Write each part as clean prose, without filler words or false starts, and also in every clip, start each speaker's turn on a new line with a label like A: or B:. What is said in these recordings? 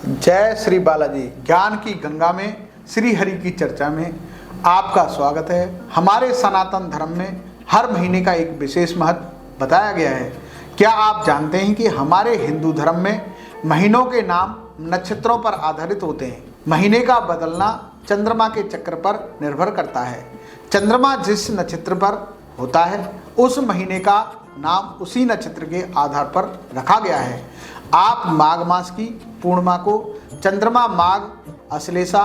A: जय श्री बालाजी। ज्ञान की गंगा में श्री हरि की चर्चा में आपका स्वागत है। हमारे सनातन धर्म में हर महीने का एक विशेष महत्व बताया गया है। क्या आप जानते हैं कि हमारे हिंदू धर्म में महीनों के नाम नक्षत्रों पर आधारित होते हैं। महीने का बदलना चंद्रमा के चक्र पर निर्भर करता है। चंद्रमा जिस नक्षत्र पर होता है उस महीने का नाम उसी नक्षत्र के आधार पर रखा गया है। आप माघ मास की पूर्णिमा को चंद्रमा माघ अश्लेषा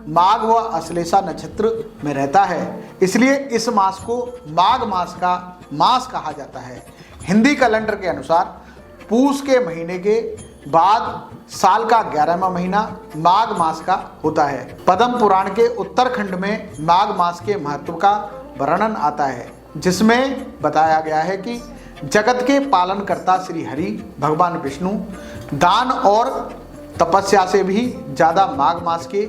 A: माघ व अश्लेषा नक्षत्र में रहता है, इसलिए इस मास को माघ मास का मास कहा जाता है। हिंदी कैलेंडर के अनुसार पूस के महीने के बाद साल का 11वां महीना माघ मास का होता है। पद्म पुराण के उत्तरखंड में माघ मास के महत्व का वर्णन आता है, जिसमें बताया गया है कि जगत के पालनकर्ता श्री हरि भगवान विष्णु दान और तपस्या से भी ज़्यादा माघ मास के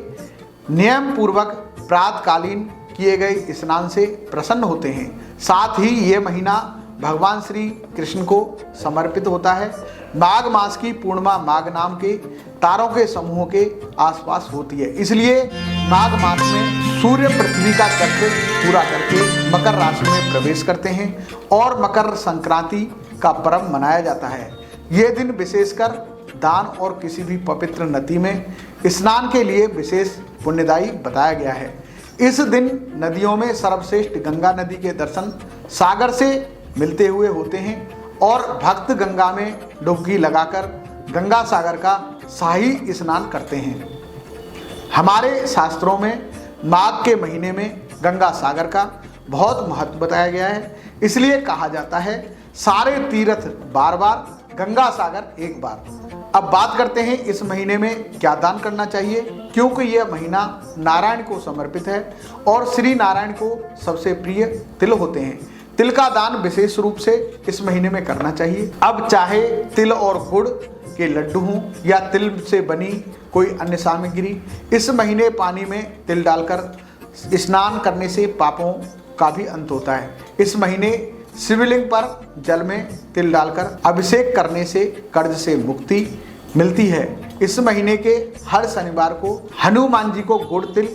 A: नियम पूर्वक प्रातकालीन किए गए स्नान से प्रसन्न होते हैं। साथ ही ये महीना भगवान श्री कृष्ण को समर्पित होता है। माघ मास की पूर्णिमा माघ नाम के तारों के समूह के आसपास होती है, इसलिए माघ मास में सूर्य पृथ्वी का चक्र पूरा करके मकर राशि में प्रवेश करते हैं और मकर संक्रांति का पर्व मनाया जाता है। ये दिन विशेषकर दान और किसी भी पवित्र नदी में स्नान के लिए विशेष पुण्यदायी बताया गया है। इस दिन नदियों में सर्वश्रेष्ठ गंगा नदी के दर्शन सागर से मिलते हुए होते हैं और भक्त गंगा में डुबकी लगाकर गंगा सागर का शाही स्नान करते हैं। हमारे शास्त्रों में माघ के महीने में गंगा सागर का बहुत महत्व बताया गया है, इसलिए कहा जाता है सारे तीर्थ बार बार गंगा सागर एक बार। अब बात करते हैं इस महीने में क्या दान करना चाहिए, क्योंकि यह महीना नारायण को समर्पित है और श्री नारायण को सबसे प्रिय तिल होते हैं। तिल का दान विशेष रूप से इस महीने में करना चाहिए। अब चाहे तिल और गुड़ के लड्डू हों या तिल से बनी कोई अन्य सामग्री, इस महीने पानी में तिल डालकर स्नान करने से पापों का भी अंत होता है। इस महीने शिवलिंग पर जल में तिल डालकर अभिषेक करने से कर्ज से मुक्ति मिलती है। इस महीने के हर शनिवार को हनुमान जी को गुड़ तिल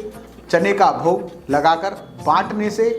A: चने का भोग लगाकर बांटने से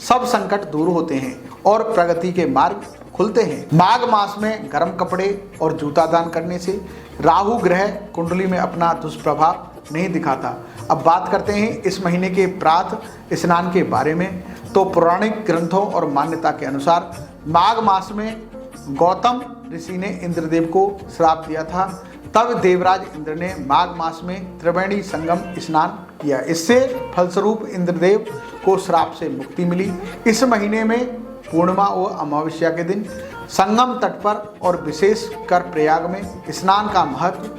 A: सब संकट दूर होते हैं और प्रगति के मार्ग खुलते हैं। माघ मास में गर्म कपड़े और जूता दान करने से राहु ग्रह कुंडली में अपना दुष्प्रभाव नहीं दिखाता। अब बात करते हैं इस महीने के प्रातः स्नान के बारे में। तो पौराणिक ग्रंथों और मान्यता के अनुसार माघ मास में गौतम ऋषि ने इंद्रदेव को श्राप दिया था। तब देवराज इंद्र ने माघ मास में त्रिवेणी संगम स्नान किया। इससे फलस्वरूप इंद्रदेव को श्राप से मुक्ति मिली। इस महीने में पूर्णिमा और अमावस्या के दिन संगम तट पर और विशेष कर प्रयाग में स्नान का महत्व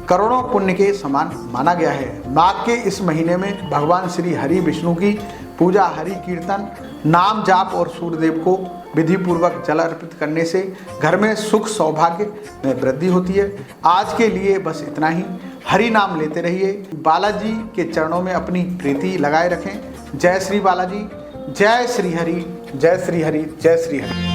A: करोड़ों पुण्य के समान माना गया है। माघ के इस महीने में भगवान श्री हरि विष्णु की पूजा, हरि कीर्तन, नाम जाप और सूर्यदेव को विधि पूर्वक जल अर्पित करने से घर में सुख सौभाग्य में वृद्धि होती है। आज के लिए बस इतना ही। हरि नाम लेते रहिए। बालाजी के चरणों में अपनी प्रीति लगाए रखें। जय श्री बालाजी, जय श्री हरि, जय श्री हरि, जय श्री हरि।